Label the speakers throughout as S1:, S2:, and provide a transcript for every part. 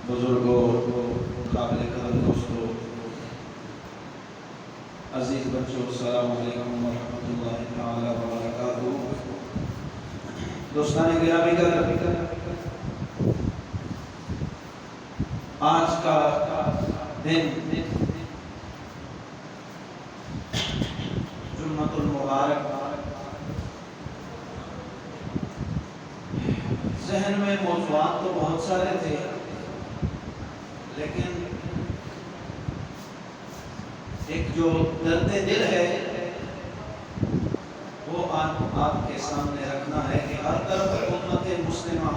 S1: بزرگوں، قابل قدر دوستوں، عزیز بچوں، السلام علیکم ورحمۃ اللہ تعالی وبرکاتہ۔ دوستان گرامی، آج کا دن جمعۃ المبارک، ذہن میں موضوعات تو بہت سارے تھے، لیکن ایک جو درد دل ہے وہ آپ کے سامنے رکھنا ہے کہ ہر طرف امت مسلمہ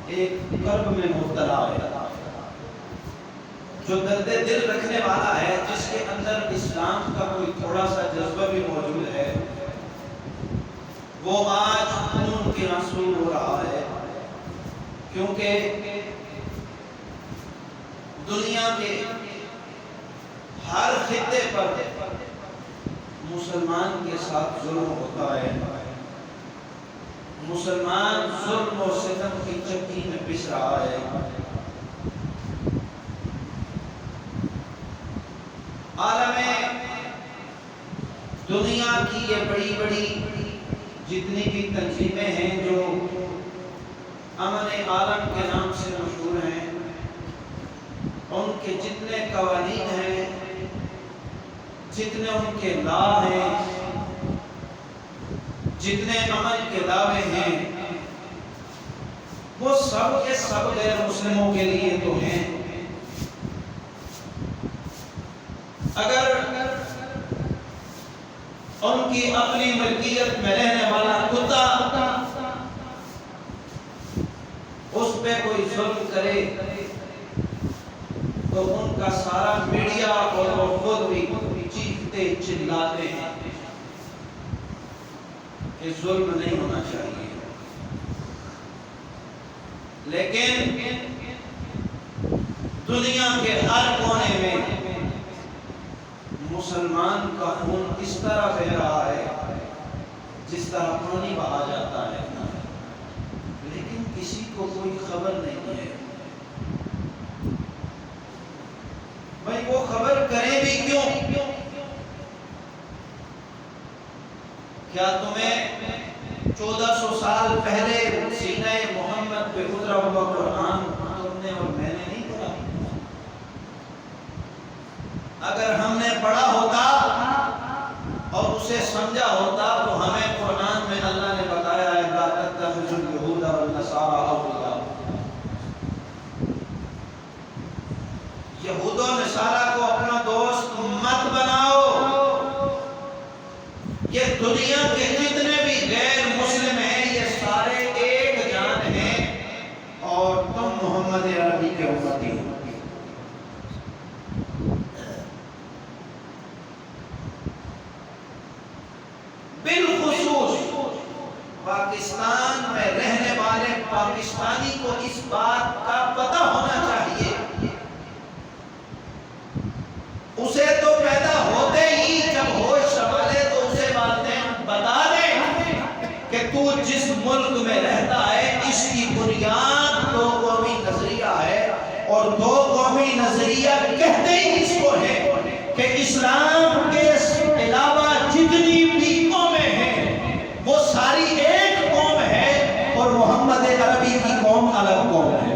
S1: ایک کرب میں مبتلا ہے۔ جو درد دل رکھنے والا ہے، جس کے اندر اسلام کا کوئی تھوڑا سا جذبہ بھی موجود ہے، وہ آج خون کے آنسو رو رہا ہے، کیونکہ دنیا کے ہر خطے پر مسلمان کے ساتھ ظلم ہوتا ہے۔ مسلمان ظلم و ستم کی چکی میں پس رہا ہے۔ عالم دنیا کی یہ بڑی بڑی جتنی بھی تنظیمیں ہیں جو امن عالم کے نام سے مشہور ہیں، ان کے جتنے قوانین ہیں، جتنے ان کے لا ہیں، جتنے امن کے دعوے ہیں، وہ سب کے سب غیر مسلموں کے لیے تو ہیں۔ اگر ان کی اپنی ملکیت میں رہنے والا کتا اس پہ کوئی ظلم کرے تو ان کا سارا میڈیا اور وہ خود بھی چیختے چلاتے ہیں کہ ظلم نہیں ہونا چاہیے، لیکن دنیا کے ہر کونے میں مسلمان کا خون اس طرح بہ رہا ہے جس طرح پانی بہا جاتا ہے، لیکن کسی کو کوئی خبر نہیں ہے۔ بھائی وہ خبر کریں بھی کیوں؟ کیا تمہیں 1400 سال پہلے سینہ محمد پہ اترا ہوا قرآن تم نے اور میں نے نہیں پڑھا؟ اگر ہم نے پڑھا ہوتا اور اسے سمجھا ہوتا تو ہمیں قرآن میں اللہ نے بتایا ہے لا تتخذوا اليهود والنصارى اولیاء، یہود و نصارہ کو اپنا دوست مت بناؤ۔ یہ دنیا کے جتنے بھی غیر مسلم ہیں یہ سارے ایک جان ہیں اور تم محمد عربی کے امتی ہو۔ بالخصوص پاکستان میں رہنے والے پاکستانی کو اس بات کا پتہ ہونا چاہیے، اسے تو پیدا ہوتے ہی جب ہوش سنبھالے تو اسے والدین بتا دیں کہ تو جس ملک میں رہتا ہے اس کی بنیاد دو قومی نظریہ ہے، اور دو قومی نظریہ کہتے ہی اس کو ہے کہ اسلام کے علاوہ جتنی بھی قومیں ہیں وہ ساری ایک قوم ہے اور محمد عربی کی قوم الگ قوم ہے۔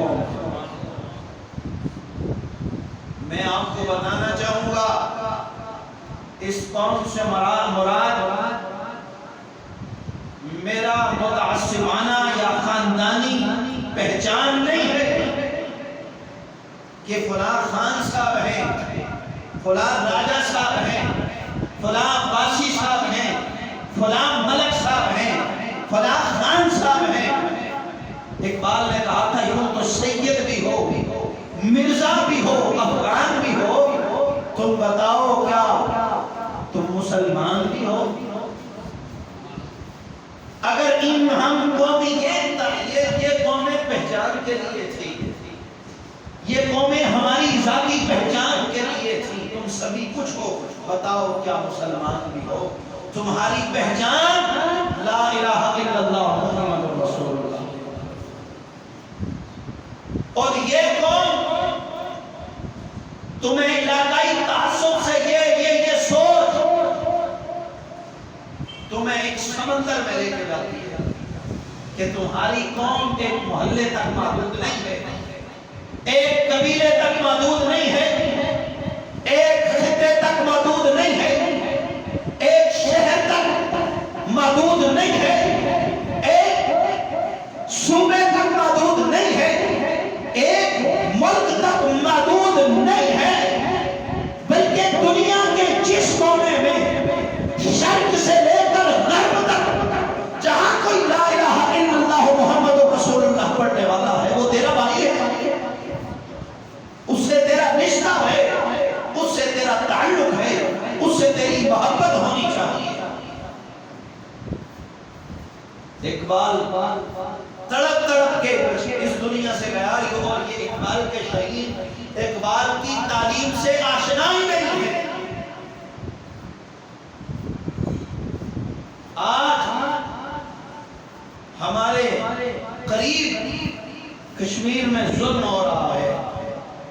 S1: اس قوم سے مراد میرا متعصبانہ یا خاندانی پہچان نہیں ہے کہ فلاں خان صاحب ہیں، فلاں راجہ صاحب ہیں، فلاں عباسی صاحب ہیں، فلاں ملک صاحب ہیں، فلاں خان صاحب ہیں۔ اقبال نے کہا تھا یوں تو سید بھی ہو، مرزا بھی ہو، افغان بھی ہو، تم بتاؤ کیا تم مسلمان بھی ہو؟ اگر ان ہم قومی یہ قومیں پہچان کے لیے تھی، یہ قومیں ہماری ذاتی پہچان کے لیے تھی، تم سبھی کچھ ہو، بتاؤ کیا مسلمان بھی ہو؟ تمہاری پہچان لا الہ الا اللہ محمد رسول اللہ، اور یہ قوم تمہیں علاقائی تعصب سے یہ سوچ تمہیں ایک سمندر میں لے کے جاتی ہے کہ تمہاری قوم ایک محلے تک محدود نہیں ہے، ایک قبیلے تک محدود نہیں ہے، ایک خطے تک محدود نہیں ہے، ایک شہر تک محدود نہیں ہے، ایک صوبے تک محدود نہیں ہے، ایک ملک تک محدود نہیں ہے، بلکہ دنیا کے جس کونے میں شرق سے لے کر غرب تک جہاں کوئی لا الہ الا اللہ محمد رسول اللہ پڑھنے والا ہے وہ تیرا بھائی ہے، اس سے تیرا رشتہ ہے، اس سے تیرا تعلق ہے، اس سے تیری محبت ہونی چاہیے۔ اقبال تڑپ تڑپ کے اس دنیا سے گیا، اور یہ اقبال کے شہید اقبال کی تعلیم سے آشنا ہی نہیں ہے۔ آج ہمارے قریب کشمیر میں ظلم ہو رہا ہے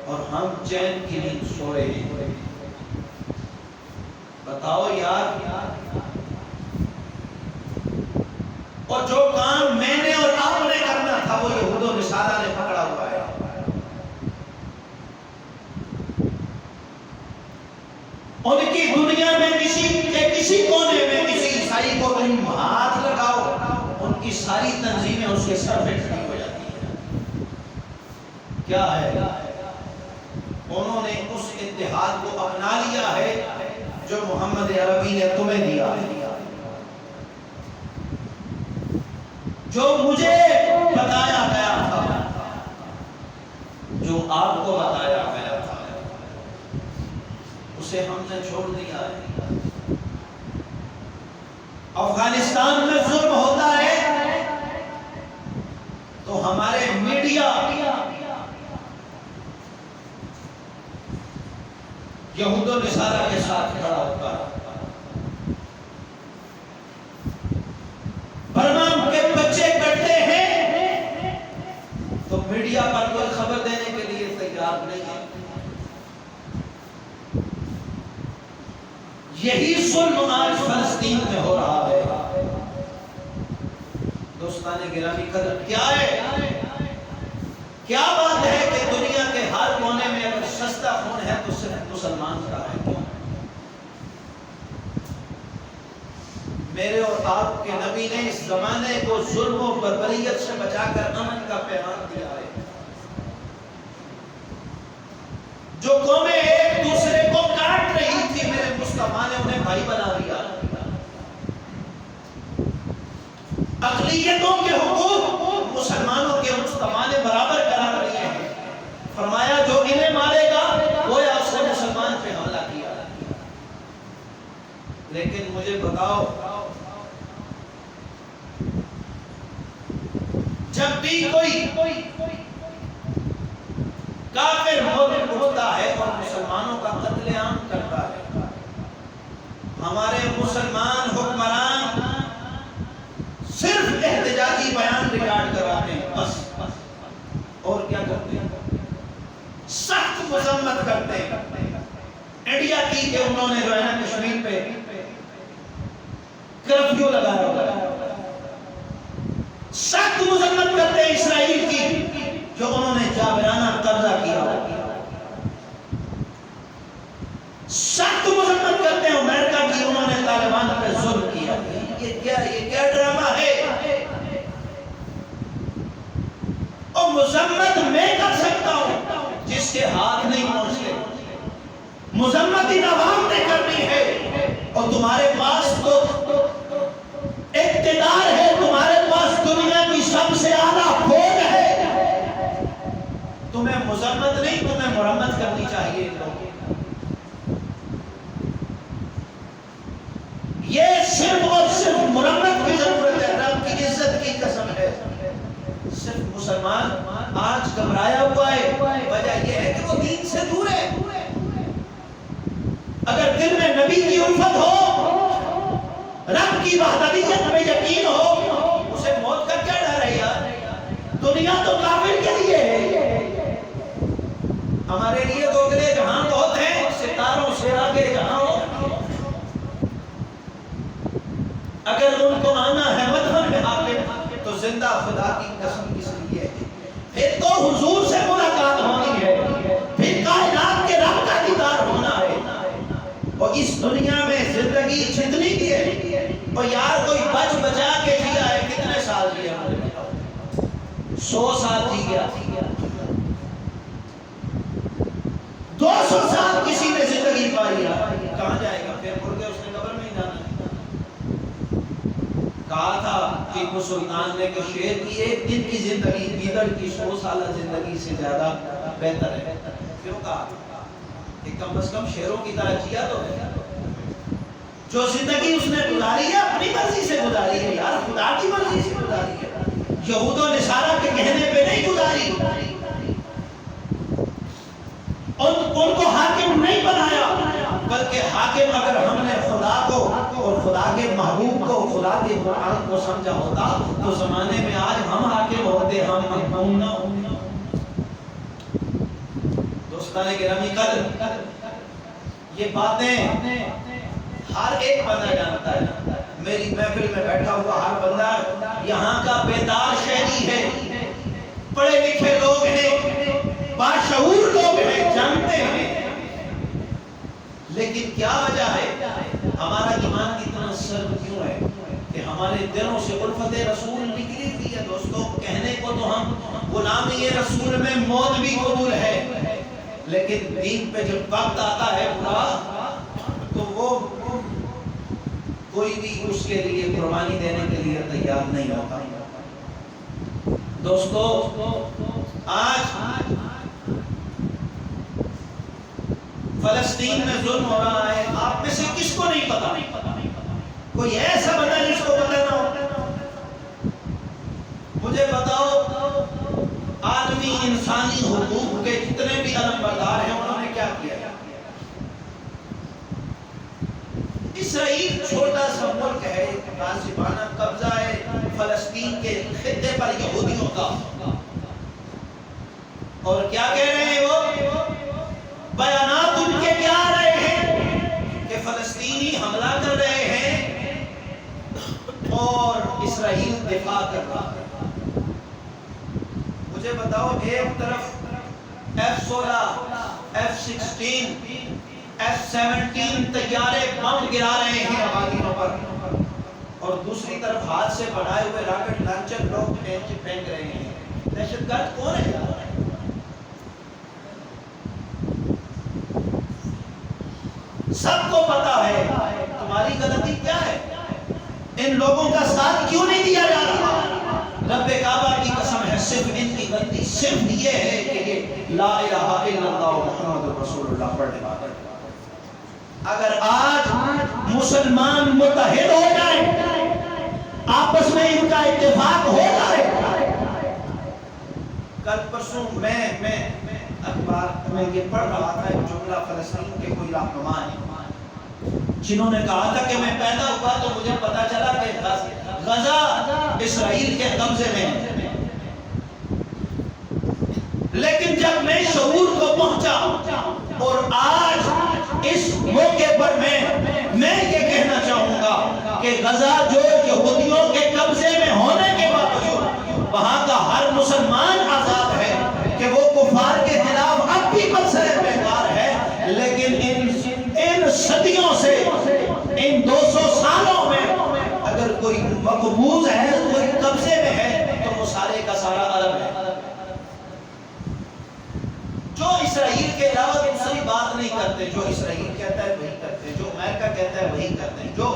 S1: اور ہم چین کی نیند سو رہے ہیں۔ بتاؤ یار، اور جو کام میں نے اور آپ نے کرنا تھا وہ یہود و نصارہ نے پکڑا ہوا ہے۔ ان کی دنیا میں کسی کونے میں کسی عیسائی کو تم ہاتھ لگاؤ، ان کی ساری تنظیمیں اس کے سر پہ کھڑی ہو جاتی ہیں۔ کیا ہے؟ انہوں نے اس اتحاد کو اپنا لیا ہے جو محمد عربی نے تمہیں دیا ہے، جو مجھے بتایا گیا تھا، جو آپ کو بتایا گیا تھا، اسے ہم نے چھوڑ دیا ہے۔ افغانستان میں ظلم ہوتا ہے تو ہمارے میڈیا یہود و نصارہ کے ساتھ کھڑا ہوتا ہے۔ برما کے بچے کٹتے ہیں تو میڈیا پر کوئی خبر دینے کے لیے تیار نہیں ہے۔ یہی ظلم آج فلسطین میں ہو رہا ہے۔ دوستان گرامی قدر، کیا ہے؟ کیا بات ہے کہ دنیا کے ہر کونے میں اگر سستا خون ہے تو صرف مسلمان کا ہے؟ کیوں؟ میرے اور آپ کے نبی نے اس زمانے کو ظلم و بربریت سے بچا کر امن کا پیغام دیا ہے۔ جو قومیں ایک دوسرے کو کاٹ رہی تھی، میرے مصطفیٰ نے انہیں بھائی بنا دیا۔ اقلیتوں کے حقوق مسلمانوں کے مصطفیٰ نے برابر قرار دیے ہیں۔ فرمایا جو انہیں مارے گا گویا اس نے مسلمان پہ حملہ کیا۔ لیکن مجھے بتاؤ، جب بھی کوئی کافر ملک ہوتا ہے اور مسلمانوں کا قتل عام کرتا ہے، ہمارے مسلمان حکمران صرف احتجاجی بیان ریکارڈ کراتے ہیں، بس اور کیا کرتے ہیں؟ سخت مذمت کرتے ہیں۔ انڈیا کی کہ انہوں نے جو ہے نا کشمیر پہ کرفیو لگایا ہوگا، سخت مذمت کرتے ہیں اسرائیل کی جو انہوں نے جابرانہ قبضہ کیا، سخت مذمت کرتے ہیں امریکہ مذمت میں کر سکتا ہوں جس کے ہاتھ نہیں پہنچتے. مذمت ان عوام نے کرنی ہے اور تمہارے پاس تو اقتدار ہے, تمہارے پاس دنیا کی سب سے اعلیٰ فوج ہے. تمہیں مذمت نہیں, تمہیں مرمت کرنی چاہیے. یہ صرف اور صرف مرمت کی ضرورت ہے. رب کی عزت کی قسم ہے, صرف مسلمان آج گھبرایا ہوا ہے. وجہ یہ ہے کہ وہ دین سے دور ہے. اگر دل میں نبی کی الفت ہو, رب کی وحدانیت میں یقین ہو, اسے موت کا کیا ڈر ہے یار. دنیا تو کافر کے لیے ہے, ہمارے لیے تو اگلے جہاں بہت ہیں, ستاروں سے آگے جہاں ہو. اگر ان کو آنا ہے مدفن میں حاکم تو زندہ خدا کی قسم کس لیے ہے. پھر تو حضور سے ملاقات ہونی ہے, پھر کائنات کے رب کا دیدار ہونا ہے. اور اس دنیا میں زندگی جتنی بھی ہے, اور یار کوئی بچ بچا کے جیا ہے, کتنے سال جیا, 100 سال جی گیا, 200 سال کسی نے زندگی پائی ہے, کہاں جائے گا پھر؟ مڑ کے اس نے قبر میں ہی جانا ہے. کہا تھا ٹیپو سلطان نے کہ شیر کی ایک دن کی زندگی گیدڑ کی 100 سالہ زندگی سے زیادہ بہتر ہے. کیوں کہا کہ کم از کم شیروں کی طرح جیا تو ہے. جو زندگی اس نے گزاری ہے اپنی مرضی سے گزاری ہے یار, خدا کی مرضی سے گزاری ہے. یہود و نصارہ کے کہنے پہ نہیں گزاری. ان کو حاکم نہیں بنایا, بلکہ حاکم اگر ہم نے خدا کو اور خدا کے محبوب کو, خدا کے قرآن کو سمجھا ہوتا تو زمانے میں آج ہم حاکم ہوتے, ہم محکوم نہ ہوتے. دوستان گرامی قدر, یہ باتیں ہر ایک بندہ جانتا ہے. میری محفل میں بیٹھا ہوا ہر بندہ یہاں کا بیدار شہری ہے, پڑھے لکھے لوگ ہیں, باشعور لوگ ہیں, جانتے ہیں. لیکن کیا وجہ ہے ہمارا ایمان اتنا سرد کیوں ہے کہ ہمارے دلوں سے الفت رسول نکلی ہوئی ہے. دوستو کہنے کو تو ہم غلامی رسول میں موت بھی قبول ہے, لیکن دین پہ جب وقت آتا ہے پورا تو وہ کوئی بھی اس کے لیے قربانی دینے کے لیے تیار نہیں ہوتا. دوستو آج فلسطین میں ظلم ہو رہا ہے, آپ میں سے کس کو نہیں پتا؟ کوئی ایسا بندہ جس کو پتا نہ ہو؟ مجھے بتاؤ عالمی انسانی حقوق کے جتنے بھی علم بردار ہیں انہوں نے کیا کیا؟ اسرائیل چھوٹا سا ملک ہے, غاصبانہ قبضہ ہے فلسطین کے خطے پر یہودیوں کا, اور کیا کہہ رہے ہیں وہ بیانات ان کے کیا آ رہے ہیں کہ فلسطینی حملہ کر رہے ہیں اور اسرائیل دفاع کر رہا ہے. مجھے بتاؤ ایک طرف F-16 F-16 F-17 طیارے بم گرا رہے ہیں آبادیوں پر, اور دوسری طرف ہاتھ سے بنائے ہوئے راکٹ لانچر لوگ پھینک رہے ہیں. دہشت گرد کون ہے؟ سب کو پتا ہے تمہاری غلطی کیا ہے, ان لوگوں کا ساتھ کیوں نہیں دیا جا رہا. رب کعبہ کی قسم ہے صرف ان کی غلطی صرف یہ ہے کہ یہ لا الہ الا اللہ محمد رسول اللہ پڑھنے والے. اگر آج مسلمان متحد ہو جائیں, آپس میں ان کا اتفاق ہو جائے. کل پرسوں میں اخبار میں یہ پڑھ رہا تھا, ایک جملہ فلسطین کے کوئی رہنما ہیں جنہوں نے کہا تھا کہ میں پیدا ہوا تو مجھے پتا چلا کہ غزہ اسرائیل کے قبضے میں ہے, لیکن جب میں شعور کو پہنچا اور آج اس موقع پر میں یہ کہنا چاہوں گا کہ غزہ جو یہودیوں کے قبضے میں ہونے کے باوجود وہاں کا ہر مسلمان آزاد ہے کہ وہ کفار کے خلاف اب بھی برسر بیکار ہے, لیکن ان صدیوں سے ان 200 سالوں میں اگر کوئی مقبوض ہے, کوئی قبضے میں ہے تو وہ سارے کا سارا عرب ہے. علاوہ دوسری بات نہیں کرتے. جو اسرائیل کہتا ہے وہی کرتے ہیں, جو امریکہ کہتا ہے وہی کرتے ہیں, جو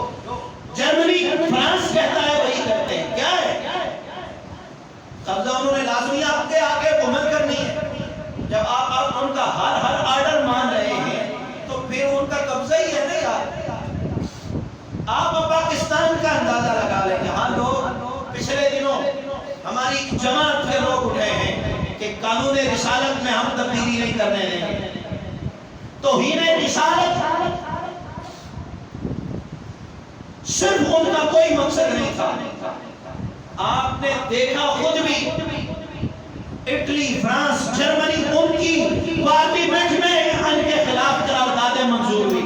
S1: جرمنی فرانس کہتا ہے وہی کرتے ہیں. کیا ہے قبضہ انہوں نے لازمی آپ کے آگے حکومت کرنی ہے. جب آپ ان کا ہر آرڈر مان رہے ہیں تو پھر ان کا قبضہ ہی ہے نا یار. آپ پاکستان کا اندازہ لگا لیں. یہاں لوگ پچھلے دنوں ہماری جماعت کے لوگ اٹھے ہیں کہ قانون رسالت میں ہم تبدیلی نہیں کرنے دیں گے. توہین رسالت صرف ان کا کوئی مقصد نہیں تھا. آپ نے دیکھا خود بھی اٹلی, فرانس, جرمنی, ان کی پارلیمنٹ میں ان کے خلاف قراردادیں منظور ہوئی.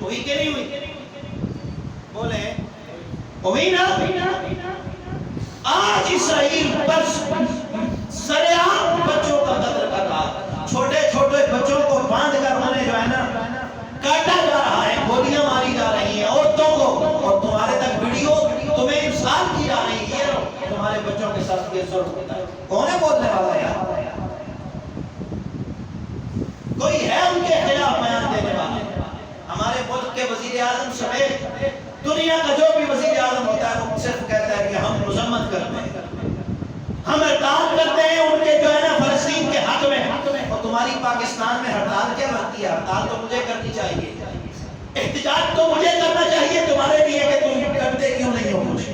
S1: ہوئی کہ نہیں ہوئی؟ بولیں ہوئی نا. آج اسرائیل پر سرعام بچوں کا قتل کر رہا, چھوٹے چھوٹے بچوں کو باندھ کر انہیں جو ہے نا کاٹا جا رہا ہے, گولیاں ماری جا رہی ہیں عورتوں کو, اور تمہارے تک ویڈیو تمہیں انسان کی جا رہی ہے. تمہارے بچوں کے ساتھ یہ ظلم ہوتا ہے. کون ہے بولنے والا یار؟ کوئی ہے ان کے خلاف بیان دینے والا؟ ہمارے ملک کے وزیر اعظم سمیت دنیا کا جو بھی وزیر اعظم ہوتا ہے وہ صرف کہتا ہے کہ ہم مذمت کرتے ہیں, ہم ہڑتال کرتے ہیں ان کے جو ہے نا فلسطین کے حق میں. اور تمہاری پاکستان میں ہڑتال کیا بنتی ہے؟ ہڑتال تو مجھے کرنی چاہیے, احتجاج تو مجھے کرنا چاہیے تمہارے لیے کہ تم کرتے کیوں نہیں ہو کچھ.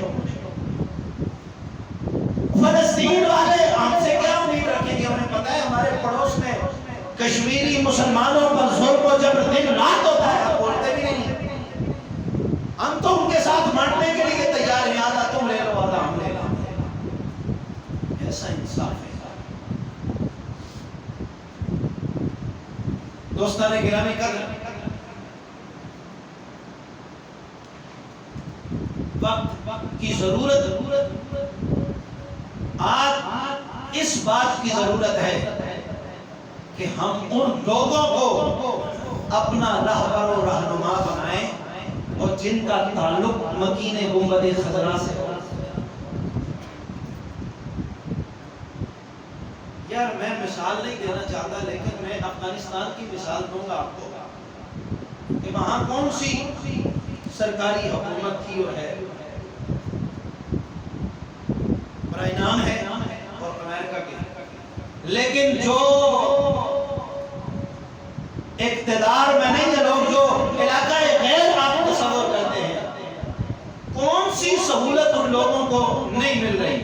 S1: فلسطین والے ہم سے کیا امید رکھیں گے؟ انہیں پتہ ہے ہمارے پڑوس میں کشمیری مسلمانوں پر ظلم و جبر دن رات ہوتا ہے, آپ بولتے بھی نہیں. ہم تو ان کے ساتھ مرنے کے لیے تیار ہیں, آدھا تم لے لو آدھا ہم لے لو. ایسا انصاف ہے. دوستان گرامی قدر, وقت کی ضرورت, آج اس بات کی ضرورت ہے کہ ہم ان لوگوں کو اپنا رہبر و رہنما بنائیں اور جن کا تعلق مکین گنبد خضرا سے ہو. یار میں مثال نہیں دینا چاہتا, لیکن میں افغانستان کی مثال دوں گا آپ کو کہ وہاں کون سی سرکاری حکومت تھی اور ہے, برائے نام ہے اور امریکہ کی. لیکن جو اقتدار میں نہیں ہے لوگ, جو علاقہ غیر آپ تصور کرتے ہیں, کون سی سہولت ان لوگوں کو نہیں مل رہی؟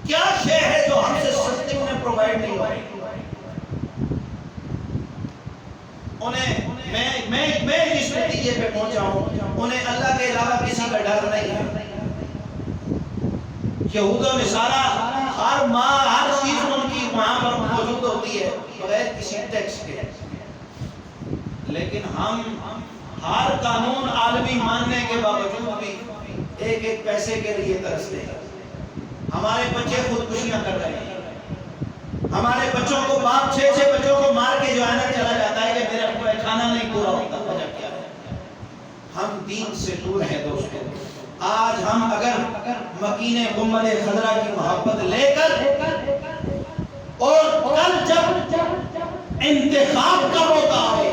S1: کیا شے ہے جو ہم سے سستی انہیں پرووائڈ نہیں ہو رہی؟ انہیں میں اس نتیجے پہ پہنچا ہوں, انہیں اللہ کے علاوہ کسی کا ڈر نہیں ہے. یہود و نصارہ ہر ماہ ہر چیز ان کی وہاں پر موجود ہوتی ہے بغیر کسی ٹیکس کے, لیکن ہم ہر قانون عالمی ماننے کے باوجود بھی ایک ایک پیسے کے لیے ترستے ہیں. ہمارے بچے خودکشیاں کر رہے ہیں, ہمارے بچوں کو باپ 6 بچوں کو مار کے جو ہے نا چلا جاتا ہے کہ میرا کھانا نہیں پورا ہوتا. وجہ کیا ہے؟ ہم دین سے دور ہیں دوستوں. آج ہم اگر مکین گنبد خضرا کی محبت لے کر اور کل جب انتخاب کا موقع آئے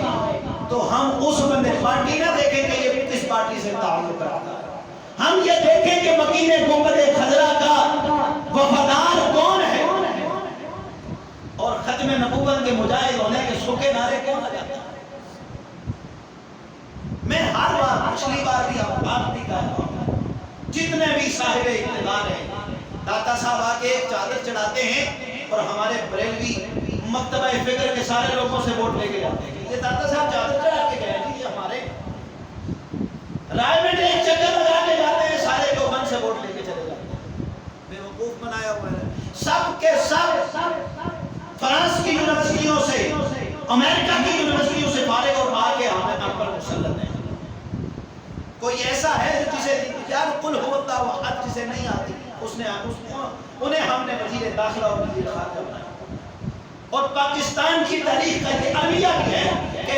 S1: تو ہم اس میں پارٹی نہ دیکھیں کہ یہ کس پارٹی سے تعلق رکھتا ہے, ہم یہ دیکھیں کہ مکین گنبد خضرا کا وفادار کون ہے اور ختم نبوت کے مجاہد ہونے کے سوکھے نعرے کون لگاتا ہے. میں ہر بار, پچھلی بار بھی آپ بھی کہا ہوں, جتنے بھی صاحب اقتدار ہیں, داتا صاحب آ کے ایک چادر چڑھاتے ہیں اور ہمارے بریلوی مکتبہ فکر کے سارے لوگوں سے ووٹ لے کے جاتے ہیں. یہ داتا صاحب چادر چڑھا کے گئے ہیں, یہ ہمارے رائے میں ایک چکر لگا کے جاتے ہیں, سارے کو من سے ووٹ لے کے چلے جاتے ہیں. بیوقوف بنایا ہوا ہے. سب کے سب فرانس کی یونیورسٹیوں سے, امریکہ کی یونیورسٹیوں سے فارغ اور آ کے ہمیں ہم پر مسلط ہیں. کوئی ایسا ہے جسے یار قل هو اللہ احد جسے نہیں آتی, انہیں ہم نے وزیر داخلہ اور وزیر خارجہ بنایا. اور پاکستان کی تاریخ کا یہ المیہ بھی ہے کہ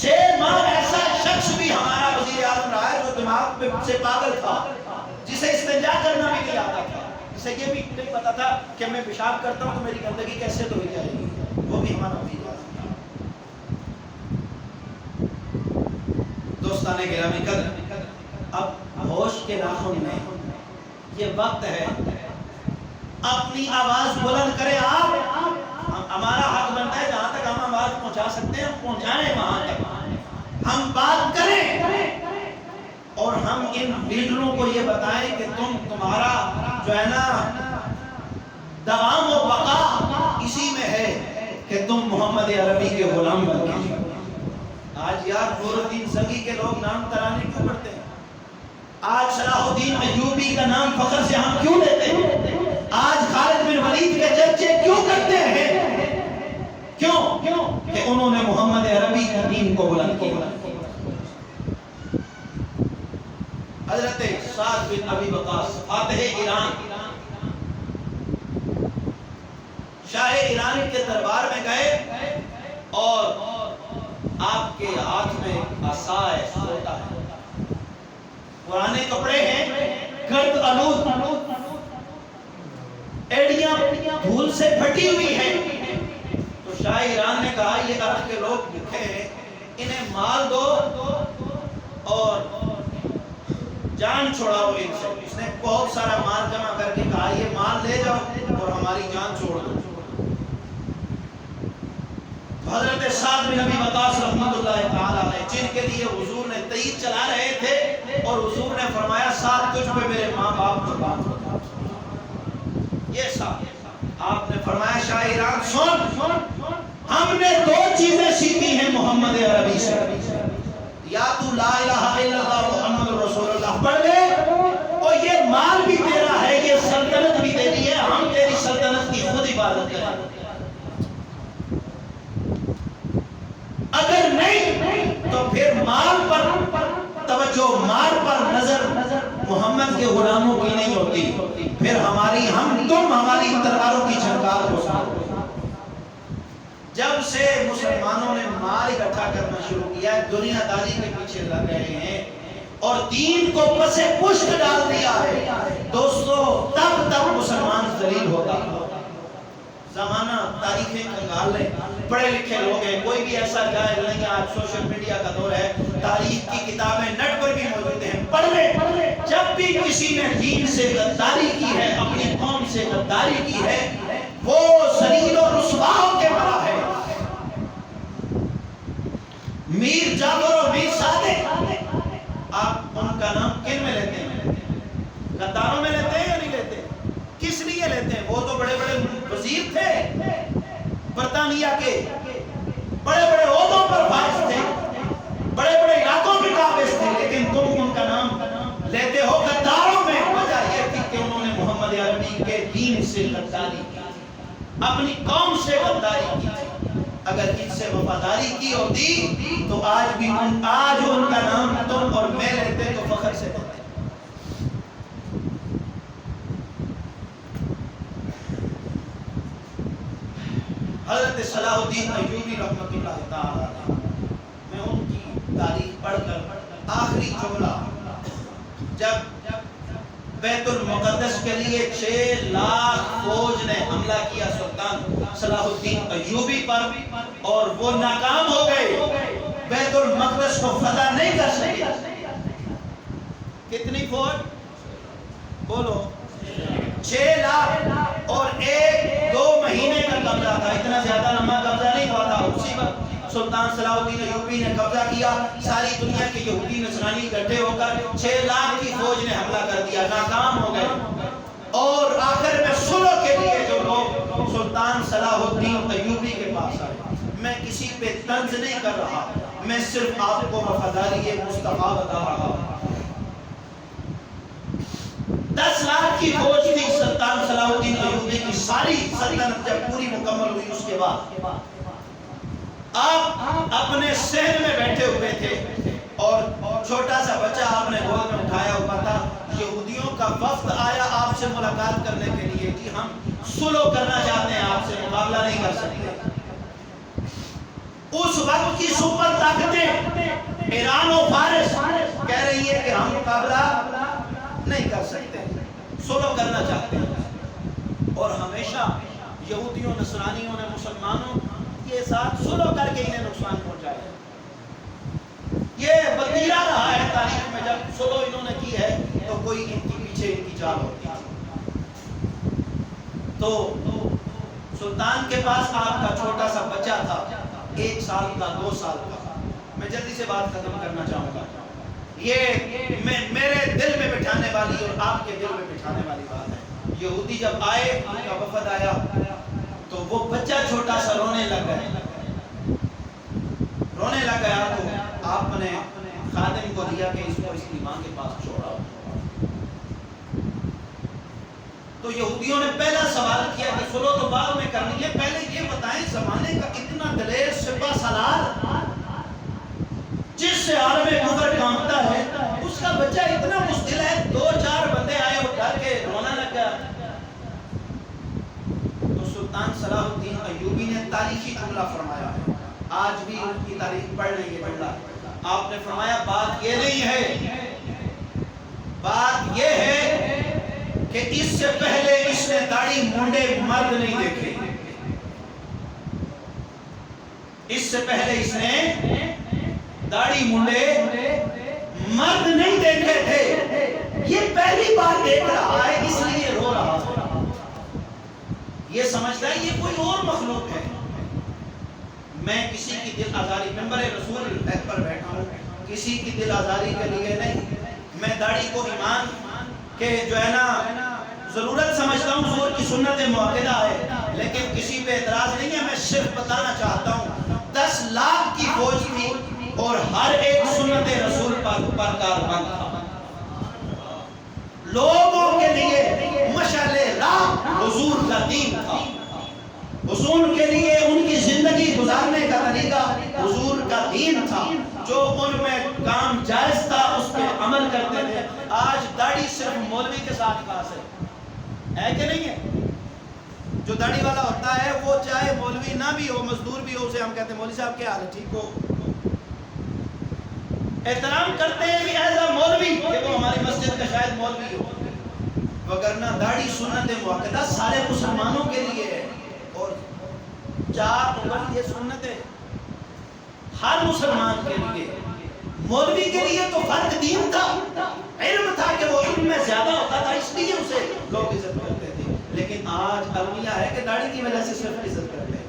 S1: 6 ماہ ایسا شخص بھی ہمارا وزیر اعظم رہا ہے جو دماغ سے پاگل تھا, جسے استنجا کرنا بھی نہیں آتا تھا, جسے یہ بھی نہیں پتا تھا کہ میں پیشاب کرتا ہوں تو میری گندگی کیسے دھوئی جائے گی، وہ بھی ہمارا نبی تھا۔ دوستان گرامی قدر، اب ہوش کے ناخن میں یہ وقت ہے اپنی آواز بلند کرے آپ، ہمارا حق بنتا ہے جہاں تک ہم آواز پہنچا سکتے ہیں پہنچائیں، وہاں تک ہم بات کریں اور ہم ان لیڈروں کو یہ بتائیں کہ تمہارا جو ہے نا دوام و بقا اسی میں ہے کہ تم محمد عربی کے غلام بن گئے۔ آج یار نور الدین سنگی کے لوگ نام ترانے کیوں کرتے ہیں؟ آج صلاح الدین ایوبی کا نام فخر سے ہم کیوں لیتے ہیں؟ آج خالد بن ولید کے چرچے کیوں کرتے ہیں؟ کیوں کہ انہوں نے محمد عربی کے دین کو بلند کیا۔ حضرت سعد بن ابی وقاص فاتح ایران شاہ ایران کے دربار میں گئے اور آپ کے ہاتھ میں عصا ہے، سوتا ہے، پرانے کپڑے ہیں، گرد آلود، ایڑیاں دھول سے پھٹی ہوئی ہیں۔ تو شاہ ایران نے کہا یہ عرب کے لوگ بھوکے ہیں، انہیں مال دو اور جان چھوڑاؤ ان سے۔ اس نے بہت سارا مال جمع کر کے کہا یہ مال لے جاؤ اور ہماری جان چھوڑ دو۔ حضرت سعد بن ابی وقاص رحمۃ اللہ تعالی علیہ جن کے لیے حضور نے تیر چلا رہے تھے اور حضور نے فرمایا سعد تجھ پہ میرے ماں باپ قربان ہو جائیں، یہ سعد آپ نے فرمایا شاہ ایران سن، ہم نے دو چیزیں سیکھی ہیں محمد عربی سے، یا تو لا الہ الا اللہ محمد رسول اللہ پڑھ لے اور یہ مال بھی تیرا ہے، یہ سلطنت بھی تیری ہے، ہم تیری سلطنت کی خود عبادت کریں۔ اگر نہیں تو پھر مال پر توجہ، مال پر نظر محمد کے غلاموں کی نہیں ہوتی، پھر ہماری تلواروں کی جھنکار ہو سکتی۔ جب سے مسلمانوں نے مال اکٹھا کرنا شروع کیا ہے، دنیا داری کے پیچھے لگ رہے ہیں اور دین کو پس پشت ڈال دیا ہے، دوستو تب مسلمان ذلیل ہوتا۔ زمانہ تاریخیں کنگال لیں، پڑھے لکھے لوگ ہیں، کوئی بھی ایسا جاہل نہیں، آج سوشل میڈیا کا دور ہے، تاریخ کی کتابیں نیٹ پر بھی موجود ہیں، پڑھ لیں۔ جب بھی کسی نے دین سے غداری کی ہے، اپنی قوم سے غداری کی ہے، وہ ذلیل و رسوا ہو کے مرا ہے۔ میر جعفر اور میر صادق، آپ ان کا نام کن میں لیتے ہیں؟ غداروں میں لیتے ہیں یا نہیں لیتے؟ کس لیے لیتے ہیں؟ وہ تو بڑے بڑے وزیر تھے برطانیہ کے، بڑے بڑے عہدوں پر فائز تھے، بڑے بڑے علاقوں کے قابض تھے، لیکن تم ان کا نام لیتے ہو غداروں میں۔ وجہ یہ تھی کہ انہوں نے محمد عربی کے دین سے غداری کی، اپنی قوم سے غداری کی۔ اگر ان سے وفاداری کی ہوتی تو آج ان کا نام تم اور میں لیتے تو فخر سے لیتے۔ حضرت صلاح الدین ایوبی رحمۃ اللہ تعالی علیہ، میں ان کی تاریخ پڑھ کر آخری جملہ، جب بیت المقدس کے لیے 6 لاکھ فوج نے حملہ کیا سلطان صلاح الدین ایوبی پر اور وہ ناکام ہو گئے، بیت المقدس کو فتح نہیں کر سکے۔ کتنی فوج بولو؟ 6 لاکھ اور 1-2 مہینے کا قبضہ تھا، اتنا زیادہ لمبا قبضہ نہیں ہوا تھا۔ اسی وقت سلطان صلاح الدین ایوبی نے قبضہ کیا، ساری دنیا کے یہودی نصرانی اکٹھے ہو کر 6 لاکھ کی فوج نے حملہ کر دیا، ناکام ہو گئے۔ اور آخر میں صلح کے لیے جو لوگ سلطان صلاح الدین ایوبی کے پاس آئے، میں کسی پہ طنز نہیں کر رہا، میں صرف آپ کو وفاداری مصطفیٰ بتا رہا ہوں۔ 10 لاکھ کی فوج تھی سلطان صلاح الدین ایوبی کی، ساری سلطنت جب پوری مکمل ہوئی اس کے بعد آپ اپنے صحن میں بیٹھے ہوئے تھے اور چھوٹا سا بچہ آپ نے گود میں اٹھایا ہوا تھا، یہودیوں کا وفد آیا آپ سے ملاقات کرنے کے لیے، کہ ہم صلح کرنا چاہتے ہیں، آپ سے مقابلہ نہیں کر سکتے۔ اس وقت کی سپر طاقتیں ایران و فارس کہہ رہی ہے کہ ہم مقابلہ نہیں کر سکتے، صلح کرنا چاہتے ہیں۔ اور ہمیشہ یہودیوں نصرانیوں نے مسلمانوں کے ساتھ صلح کر کے انہیں نقصان پہنچایا. یہ وتیرہ رہا ہے تاریخ میں، جب صلح انہوں نے کی ہے تو کوئی ان کے پیچھے ان کی چال ہوتی ہے. تو سلطان کے پاس آپ کا چھوٹا سا بچہ تھا، 1 سال کا 2 سال کا. میں جلدی سے بات ختم کرنا چاہوں گا. یہ میرے دل میں بٹھانے والی اور آپ کے دل میں بٹھانے والی بات ہے. یہودی جب آئے، ان کا وفد آیا تو وہ بچہ چھوٹا سا رونے لگ گیا. تو آپ نے خادم کو دیا کہ اس کو اس کی ماں کے پاس چھوڑا. تو یہودیوں نے پہلا سوال کیا کہ صلح تو بعد میں کرنی ہے، پہلے یہ بتائیں زمانے کا اتنا دلیر سپہ سالار جس سے عالم کفر کانپتا ہے، اس کا بچہ اتنا مستعد ہے. 2-4 بندے آئے اور ڈر کے رونا لگا. تو سلطان صلاح الدین ایوبی نے تاریخی جملہ فرمایا ہے، آج بھی ان کی تاریخ پڑھ لیں گے جملہ. آپ نے فرمایا بات یہ نہیں ہے، بات یہ ہے کہ اس سے پہلے اس نے داڑھی مونڈے مرد نہیں دیکھے. اس سے پہلے اس نے داڑھی مونڈے مرد نہیں دیکھے تھے. یہ پہلی بار دیکھ رہا ہے، اس لیے رو رہا ہے. یہ سمجھتا ہے یہ کوئی اور مخلوق ہے. میں کسی کی دل آزاری، ممبر رسول پر بیٹھا ہوں، کسی کی دل آزاری کے لیے نہیں. میں داڑھی کو ایمان کے جو ہے نا ضرورت سمجھتا ہوں، حضور کی سنت مؤکدہ ہے، لیکن کسی پہ اعتراض نہیں ہے. میں صرف بتانا چاہتا ہوں 10 لاکھ کی فوج تھی اور ہر ایک سنت رسول پر کاربند تھا. لوگوں کے لیے مشعل راہ حضور کا دین تھا. حضور کے لیے ان کی زندگی گزارنے کا طریقہ حضور کا دین تھا. جو ان میں کام جائز تھا اس پہ عمل کرتے تھے. آج داڑھی صرف مولوی کے ساتھ خاص ہے کہ نہیں ہے؟ جو داڑھی والا ہوتا ہے وہ چاہے مولوی نہ بھی ہو، مزدور بھی ہو، اسے ہم کہتے ہیں مولوی صاحب کیا حال ہے، ٹھیک ہو. احترام کرتے ہیں بھی ایز اے مولوی کہ وہ ہماری مسجد کا شاید مولوی ہو، وگرنہ داڑھی سنت مؤکدہ سارے مسلمانوں کے لیے ہے. اور 4 انگل یہ سنت ہے ہر مسلمان کے لیے. مولوی کے لیے تو فرق دین تھا، علم تھا کہ وہ علم میں زیادہ ہوتا تھا، اس لیے اسے لوگ عزت کرتے تھے. لیکن آج المیہ ہے کہ داڑھی کی وجہ سے صرف عزت کرتے ہیں.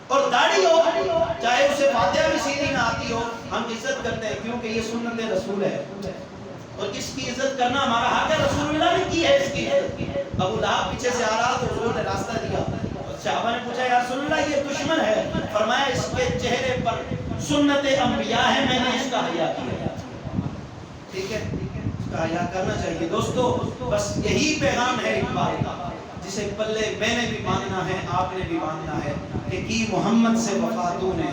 S1: اور داڑھی ہو چاہے اسے فاتحہ بھی سیدھی نہ آتی ہو، ہم عزت کرتے ہیں کیونکہ یہ سنت رسول ہے اور اس کی عزت کرنا ہمارا حق ہے. رسول اللہ نے کی ہے اس کی عزت. ابو لہب پیچھے سے آ رہا تو حضور نے راستہ دیا. صحابہ نے پوچھا یا رسول اللہ یہ دشمن ہے، فرمایا اس کے چہرے پر سنت انبیاء ہے، میں نے اس کا حیا کیا. ٹھیک ہے، اس کا حیا کرنا چاہیے. دوستو بس یہی پیغام ہے اقبال کا، جسے پلے میں نے بھی ماننا ہے، آپ نے بھی ماننا ہے کہ کی محمد سے وفا تو نے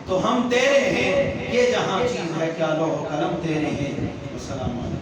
S1: تو ہم تیرے ہیں. یہ جہاں چیز ہے کیا لوح قلم تیرے ہیں. السلام علیکم.